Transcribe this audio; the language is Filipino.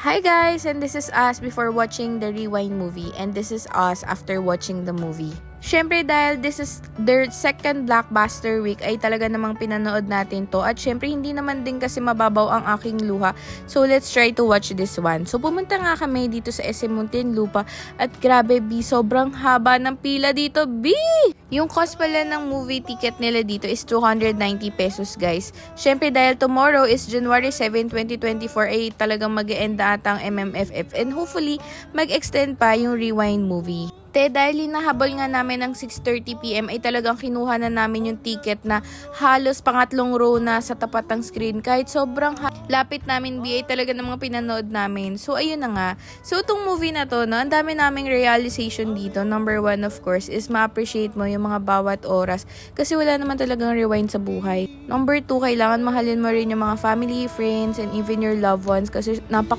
Hi guys, and this is us before watching the Rewind movie, and this is us after watching the movie. Syempre dahil this is their second blockbuster week ay talaga namang pinanood natin to, at syempre hindi naman din kasi mababaw ang aking luha, so let's try to watch this one. So pumunta nga kami dito sa SM Muntinlupa at grabe B, sobrang haba ng pila dito B! Yung cost pala ng movie ticket nila dito is 290 pesos guys. Syempre dahil tomorrow is January 7, 2024 ay talagang mag-e-end na ata ang MMFF, and hopefully mag-extend pa yung Rewind movie. Dahil hinahabol nga namin ng 6:30 PM ay talagang kinuha na namin yung ticket na halos pangatlong row na sa tapat ng screen. Kahit sobrang lapit namin ay talaga ng mga pinanood namin. So ayun na nga. So itong movie na to, no, ang dami naming realization dito. Number one of course is ma-appreciate mo yung mga bawat oras kasi wala naman talagang rewind sa buhay. Number two, kailangan mahalin mo rin yung mga family, friends, and even your loved ones kasi napaka